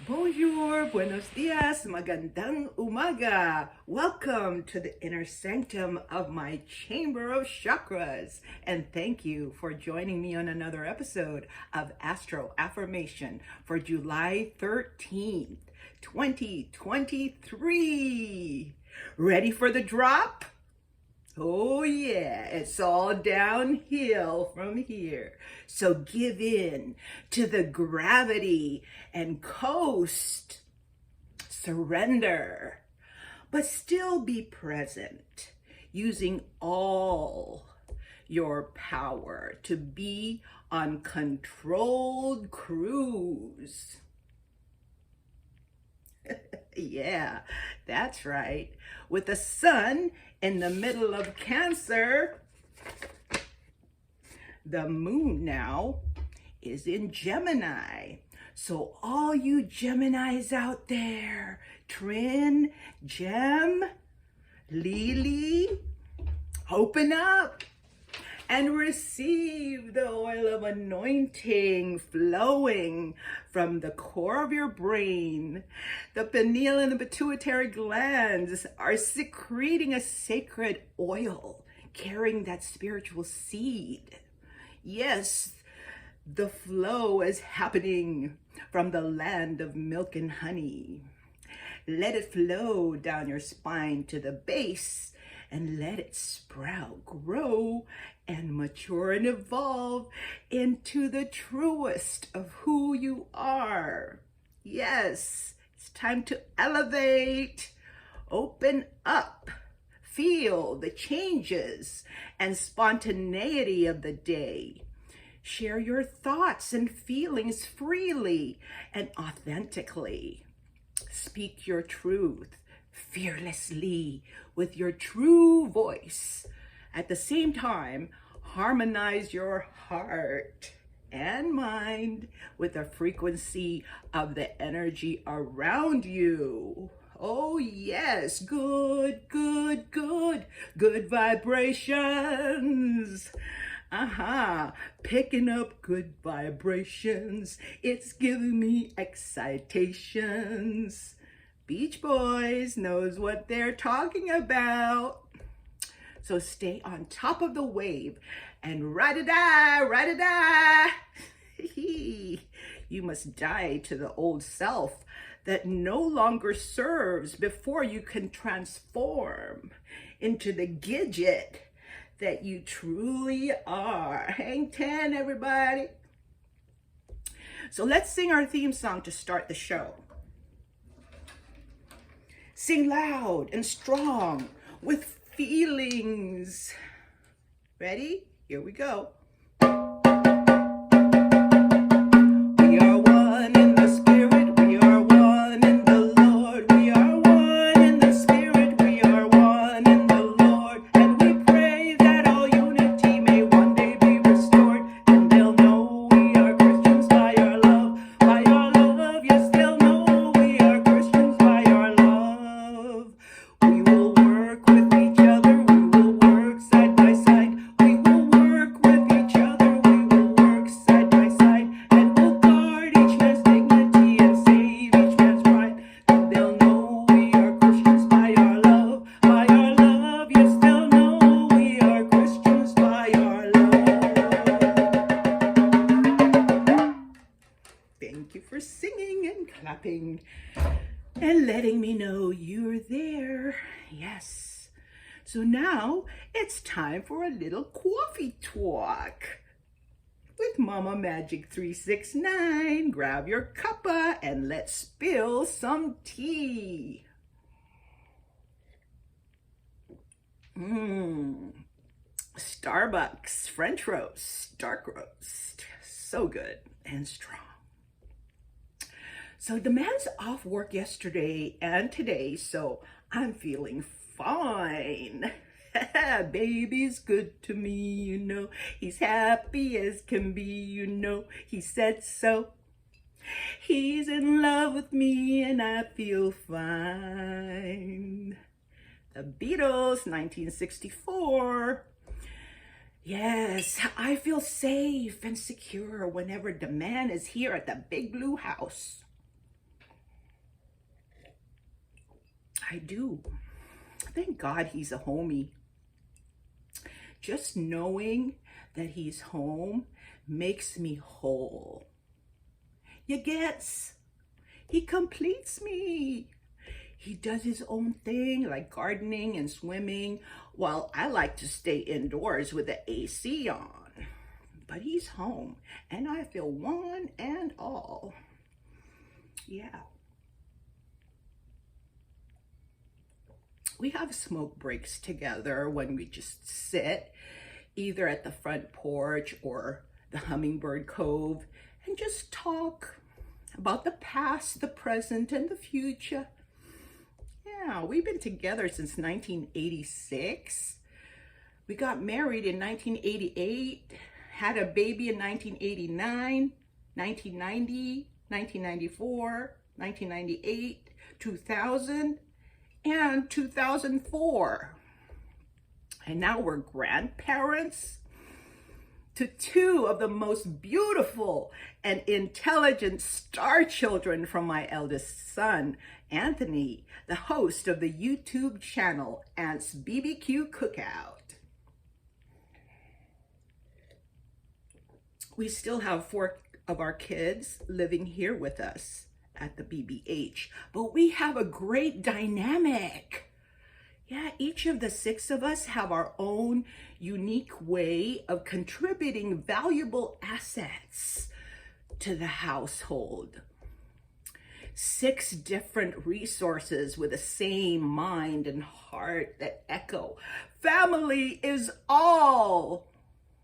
Bonjour, buenos dias, magandang umaga. Welcome to the inner sanctum of my chamber of chakras. And thank you for joining me on another episode of Astro Affirmation for July 13th, 2023. Ready for the drop? Oh yeah, it's all downhill from here. So give in to the gravity and coast. Surrender, but still be present, using all your power to be on controlled cruise. Yeah, that's right. With the sun in the middle of Cancer, the moon now is in Gemini. So all you Geminis out there, Trin, Gem, Lily, open up and receive the oil of anointing flowing from the core of your brain. The pineal and the pituitary glands are secreting a sacred oil, carrying that spiritual seed. Yes, the flow is happening from the land of milk and honey. Let it flow down your spine to the base and let it sprout, grow, and mature and evolve into the truest of who you are. Yes, it's time to elevate, open up, feel the changes and spontaneity of the day. Share your thoughts and feelings freely and authentically. Speak your truth fearlessly with your true voice. At the same time, harmonize your heart and mind with the frequency of the energy around you. Oh yes, good vibrations. Picking up good vibrations. It's giving me excitations. Beach Boys knows what they're talking about. So stay on top of the wave and ride-a-die. You must die to the old self that no longer serves before you can transform into the Gidget that you truly are. Hang 10, everybody. So let's sing our theme song to start the show. Sing loud and strong with feelings. Ready? Here we go. We are one in the spirit, we are one in the Lord. We are one in the spirit, we are one in the Lord. And we pray that all unity may one day be restored. And they'll know we are Christians by our love, by our love. Yes, they'll know we are Christians by our love. We will work with each other, we will work side by side. We will work with each other, we will work side by side. And we'll guard each man's dignity and save each man's pride. And they'll know we are Christians by our love, by our love. Yes, they'll know we are Christians by our love. Thank you for singing and clapping and letting me know you're there. Yes. So now it's time for a little coffee talk with Mama Magic 369. Grab your cuppa and let's spill some tea. Starbucks French roast, dark roast. So good and strong. So the man's off work yesterday and today, so I'm feeling fine. Baby's good to me, you know. He's happy as can be, you know. He said so. He's in love with me and I feel fine. The Beatles, 1964. Yes, I feel safe and secure whenever the man is here at the big blue house. I do. Thank God he's a homie. Just knowing that he's home makes me whole. You gets? He completes me. He does his own thing, like gardening and swimming, while I like to stay indoors with the AC on. But he's home, and I feel one and all. Yeah. We have smoke breaks together when we just sit, either at the front porch or the Hummingbird Cove, and just talk about the past, the present, and the future. Yeah, we've been together since 1986. We got married in 1988, had a baby in 1989, 1990, 1994, 1998, 2000, and 2004. And now we're grandparents to two of the most beautiful and intelligent star children from my eldest son, Anthony, the host of the YouTube channel Ant's BBQ Cookout. We still have 4 of our kids living here with us at the BBH, but we have a great dynamic. Yeah, each of the 6 of us have our own unique way of contributing valuable assets to the household. 6 different resources with the same mind and heart that echo. Family is all,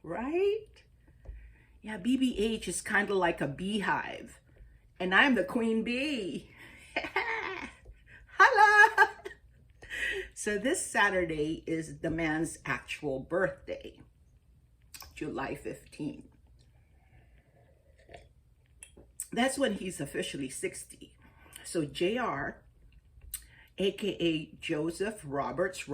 right? Yeah, BBH is kind of like a beehive, and I'm the queen bee. Holla! So this Saturday is the man's actual birthday, July 15th. That's when he's officially 60. So JR, aka Joseph Roberts,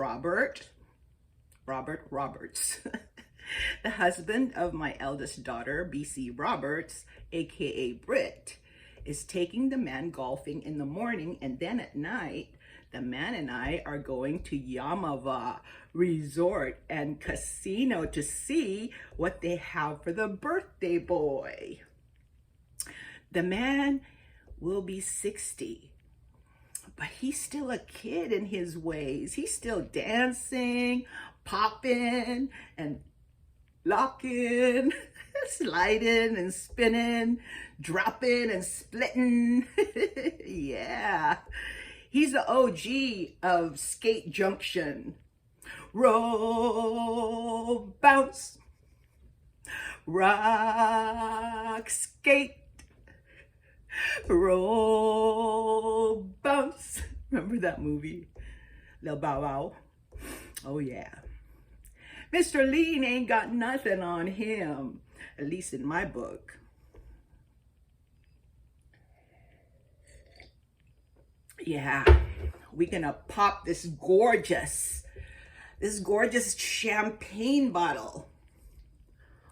the husband of my eldest daughter, BC Roberts, aka Britt, is taking the man golfing in the morning, and then at night, the man and I are going to Yamava Resort and Casino to see what they have for the birthday boy. The man will be 60, but he's still a kid in his ways. He's still dancing, popping, and locking, sliding and spinning, dropping and splitting. Yeah. He's the OG of Skate Junction. Roll, bounce, rock, skate, roll, bounce. Remember that movie? Lil Bow Wow. Oh yeah. Mr. Lean ain't got nothing on him, at least in my book. Yeah, we're gonna pop this gorgeous champagne bottle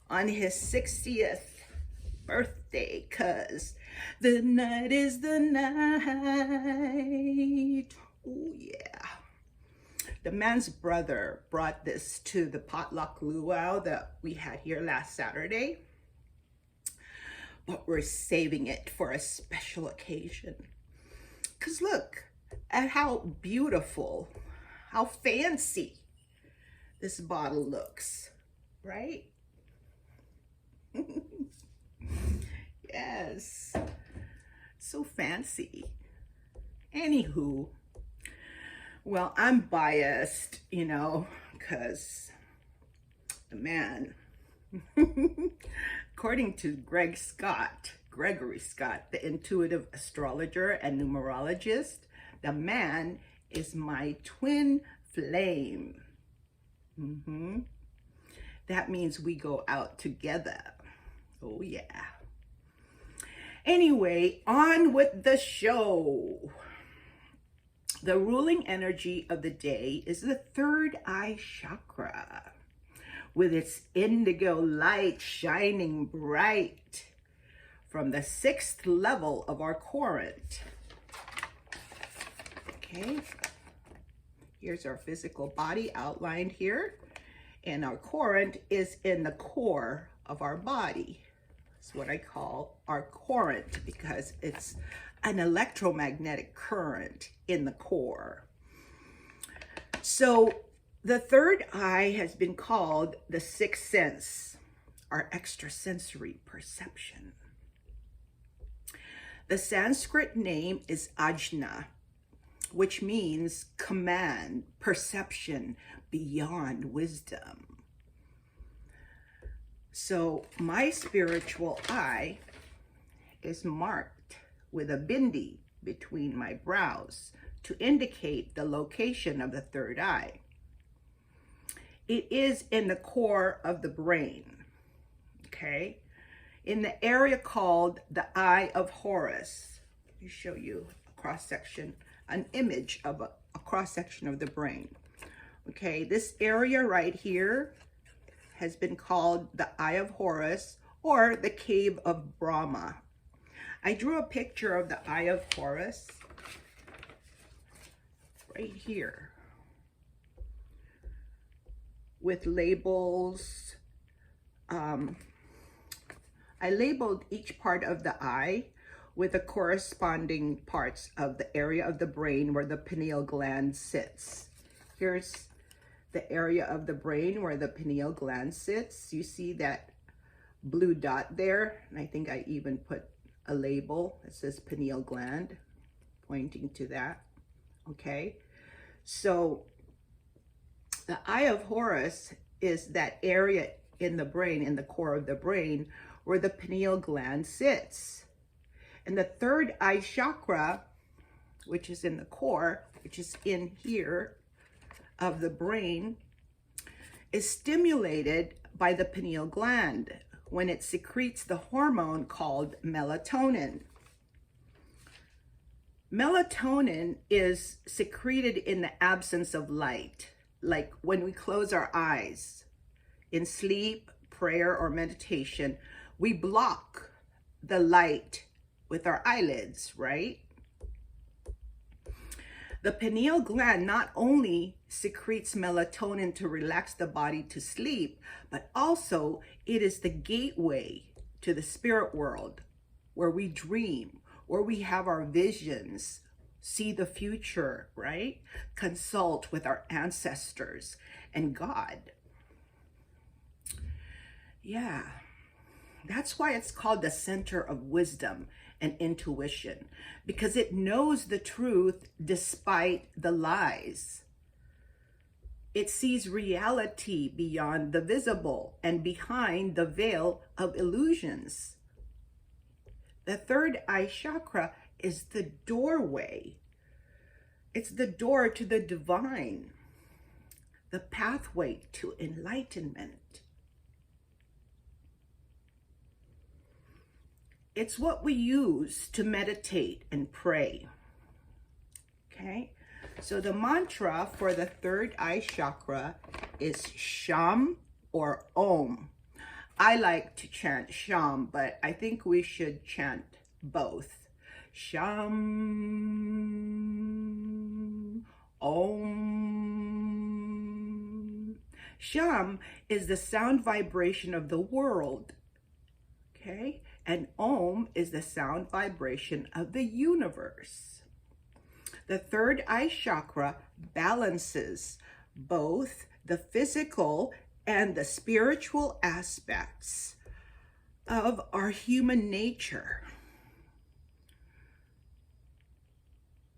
on his 60th birthday, 'cause the night is the night. Oh yeah. The man's brother brought this to the potluck luau that we had here last Saturday, but we're saving it for a special occasion. 'Cause look at how beautiful, how fancy this bottle looks, right? Yes, so fancy. Anywho, well, I'm biased, you know, 'cause the man, according to Gregory Scott, the intuitive astrologer and numerologist, the man is my twin flame. That means we go out together. Oh yeah. Anyway, on with the show. The ruling energy of the day is the 3rd eye chakra, with its indigo light shining bright from the 6th level of our quadrant. Okay, Here's our physical body outlined here. And our current is in the core of our body. It's what I call our current because it's an electromagnetic current in the core. So the third eye has been called the sixth sense, our extrasensory perception. The Sanskrit name is Ajna, which means command, perception beyond wisdom. So my spiritual eye is marked with a bindi between my brows to indicate the location of the third eye. It is in the core of the brain, okay? In the area called the Eye of Horus. Let me show you a cross-section, an image of a cross-section of the brain. Okay, this area right here has been called the Eye of Horus or the Cave of Brahma. I drew a picture of the Eye of Horus right here with labels. I labeled each part of the eye with the corresponding parts of the area of the brain where the pineal gland sits. Here's the area of the brain where the pineal gland sits. You see that blue dot there? And I think I even put a label that says pineal gland, pointing to that, okay? So the Eye of Horus is that area in the brain, in the core of the brain, where the pineal gland sits. And the third eye chakra, which is in the core, which is in here of the brain, is stimulated by the pineal gland when it secretes the hormone called melatonin. Melatonin is secreted in the absence of light, like when we close our eyes. In sleep, prayer, or meditation, we block the light with our eyelids, right? The pineal gland not only secretes melatonin to relax the body to sleep, but also it is the gateway to the spirit world where we dream, where we have our visions, see the future, right? Consult with our ancestors and God. Yeah, that's why it's called the center of wisdom and intuition, because it knows the truth despite the lies. It sees reality beyond the visible and behind the veil of illusions. The third eye chakra is the doorway. It's the door to the divine, the pathway to enlightenment. It's what we use to meditate and pray. Okay, so the mantra for the third eye chakra is Sham or Om. I like to chant Sham, but I think we should chant both. Sham, Om. Sham is the sound vibration of the world. Okay, and Om is the sound vibration of the universe. The third eye chakra balances both the physical and the spiritual aspects of our human nature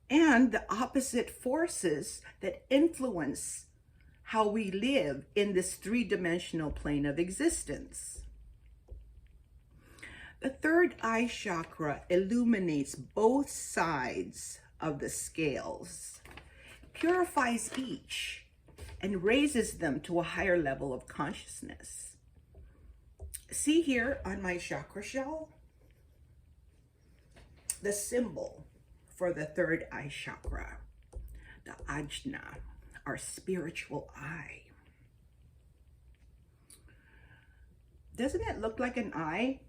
and the opposite forces that influence how we live in this three-dimensional plane of existence. The third eye chakra illuminates both sides of the scales, purifies each, and raises them to a higher level of consciousness. See here on my chakra shell, the symbol for the third eye chakra, the Ajna, our spiritual eye. Doesn't it look like an eye?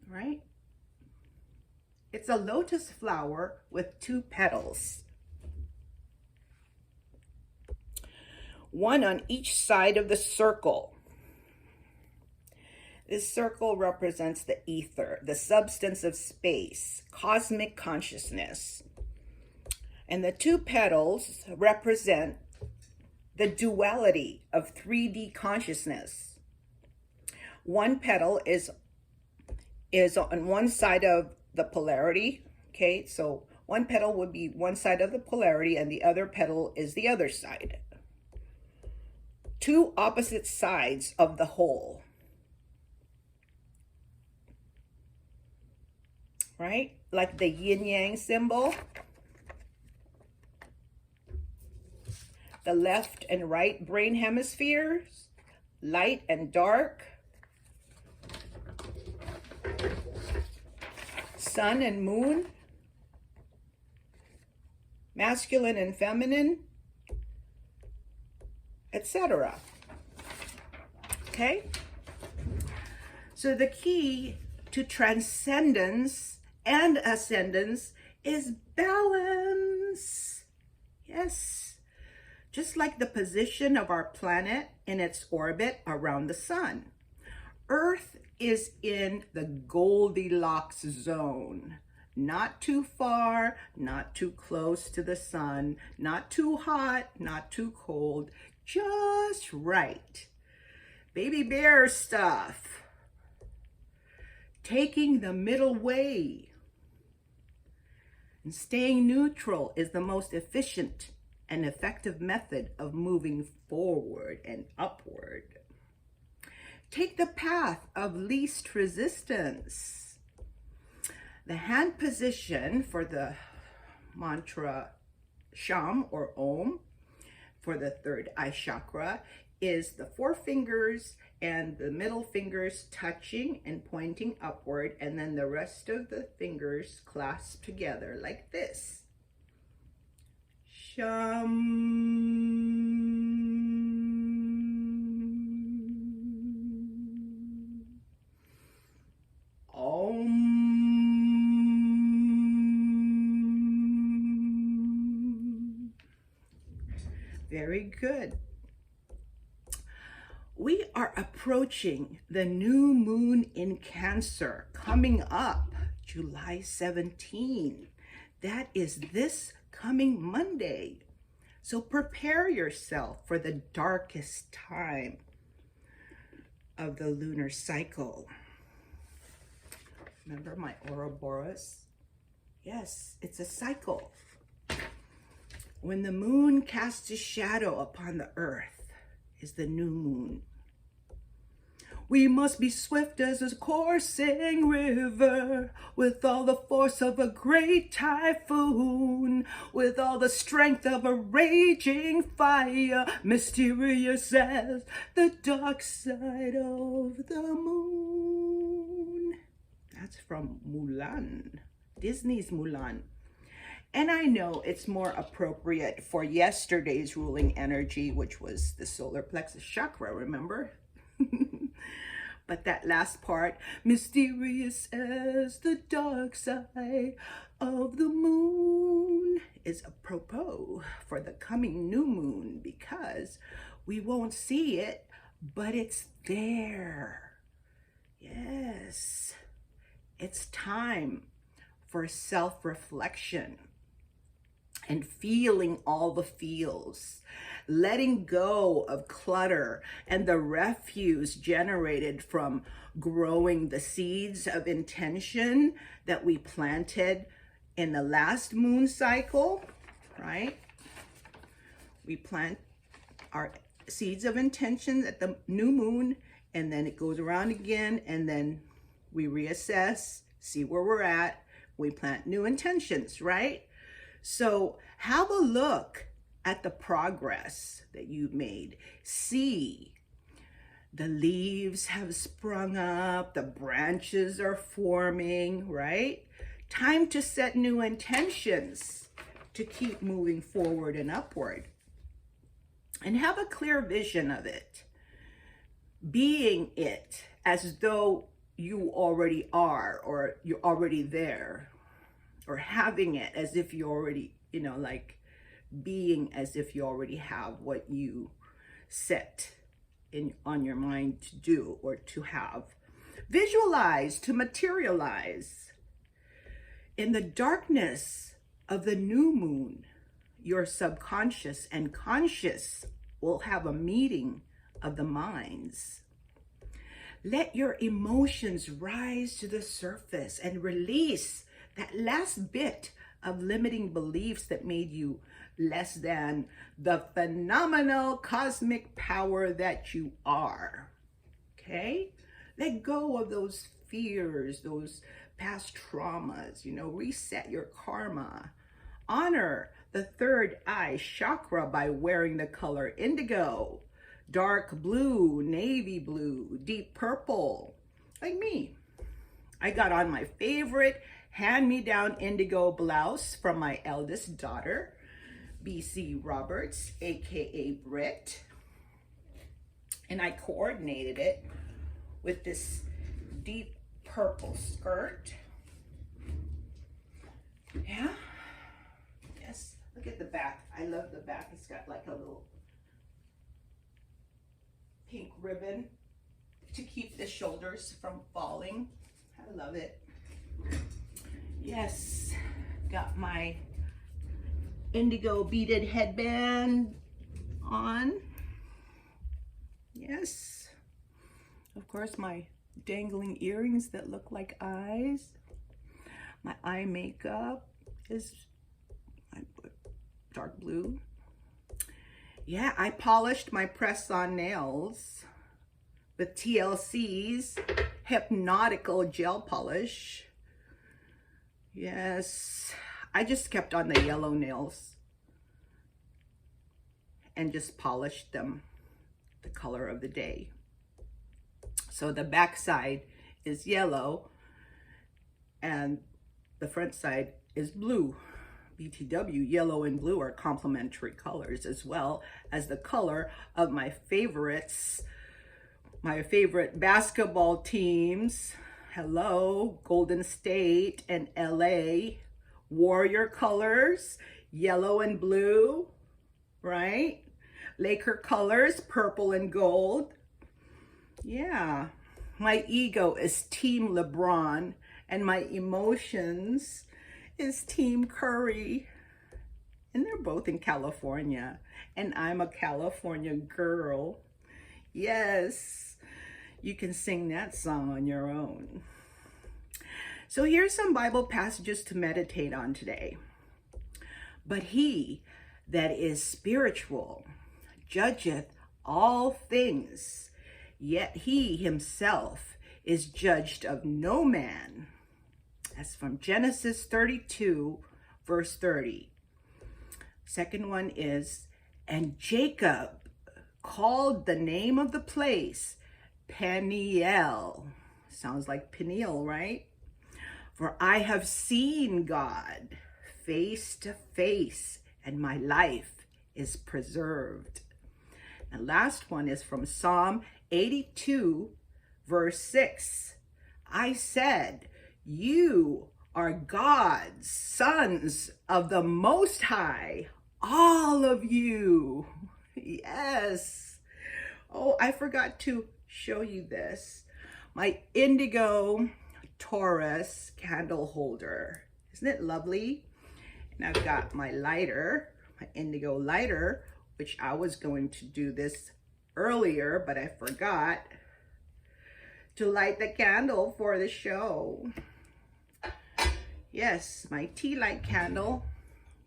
Right? It's a lotus flower with two petals. one on each side of the circle. This circle represents the ether, the substance of space, cosmic consciousness. And the two petals represent the duality of 3D consciousness. One petal is on one side of the polarity, okay? So one petal would be one side of the polarity and the other petal is the other side. Two opposite sides of the whole. Right? Like the yin-yang symbol. The left and right brain hemispheres, light and dark. Sun and moon, masculine and feminine, etc. Okay? So the key to transcendence and ascendance is balance. Yes. Just like the position of our planet in its orbit around the sun. Earth is in the Goldilocks zone. Not too far, not too close to the sun, not too hot, not too cold, just right. Baby bear stuff. Taking the middle way. And staying neutral is the most efficient and effective method of moving forward and upward. Take the path of least resistance. The hand position for the mantra Sham or Om for the third eye chakra is the forefingers and the middle fingers touching and pointing upward, and then the rest of the fingers clasped together like this. Sham. Om. Very good. We are approaching the new moon in Cancer coming up July 17. That is this coming Monday. So prepare yourself for the darkest time of the lunar cycle. Remember my Ouroboros? Yes, it's a cycle. When the moon casts a shadow upon the earth is the new moon. We must be swift as a coursing river, with all the force of a great typhoon, with all the strength of a raging fire, mysterious as the dark side of the moon. That's from Mulan, Disney's Mulan. And I know it's more appropriate for yesterday's ruling energy, which was the solar plexus chakra, remember? But that last part, mysterious as the dark side of the moon, is apropos for the coming new moon because we won't see it, but it's there. Yes, it's time for self-reflection and feeling all the feels, letting go of clutter and the refuse generated from growing the seeds of intention that we planted in the last moon cycle, right? We plant our seeds of intention at the new moon, and then it goes around again, and then we reassess, see where we're at, we plant new intentions, right? So have a look at the progress that you've made. See, the leaves have sprung up, the branches are forming, right? Time to set new intentions to keep moving forward and upward. And have a clear vision of it. Being it as though you already are, or you're already there. Or having it as if you already, like being as if you already have what you set on your mind to do or to have. Visualize, to materialize. In the darkness of the new moon, your subconscious and conscious will have a meeting of the minds. Let your emotions rise to the surface and release that last bit of limiting beliefs that made you less than the phenomenal cosmic power that you are. Okay? Let go of those fears, those past traumas, reset your karma. Honor the third eye chakra by wearing the color indigo, dark blue, navy blue, deep purple, like me. I got on my favorite hand-me-down indigo blouse from my eldest daughter, BC Roberts, aka Britt, and I coordinated it with this deep purple skirt. Yeah. Yes. Look at the back. I love the back. It's got like a little pink ribbon to keep the shoulders from falling. I love it. Yes. Got my indigo beaded headband on. Yes. Of course, my dangling earrings that look like eyes. My eye makeup is dark blue. Yeah, I polished my press-on nails with TLC's Hypnotical Gel Polish. Yes, I just kept on the yellow nails and just polished them the color of the day. So the back side is yellow and the front side is blue. BTW, yellow and blue are complementary colors, as well as the color of my favorites, my favorite basketball teams. Hello, Golden State and LA. Warrior colors, yellow and blue, right? Laker colors, purple and gold. Yeah, my ego is Team LeBron and my emotions is Team Curry. And they're both in California and I'm a California girl. Yes, you can sing that song on your own. So here's some Bible passages to meditate on today. But he that is spiritual judgeth all things, yet he himself is judged of no man. That's from Genesis 32, verse 30. Second one is, and Jacob called the name of the place Peniel. Sounds like Peniel, right? For I have seen God face to face, and my life is preserved. The last one is from Psalm 82, verse 6. I said, you are God's sons of the Most High, all of you. Yes. Oh, I forgot to show you this. My indigo Taurus candle holder. Isn't it lovely? And I've got my lighter, my indigo lighter, which I was going to do this earlier, but I forgot to light the candle for the show. Yes, my tea light candle.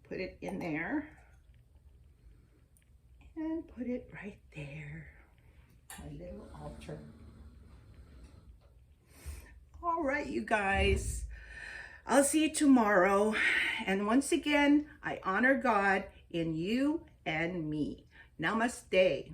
Put it in there. And put it right there. My little altar. All right, you guys. I'll see you tomorrow. And once again, I honor God in you and me. Namaste.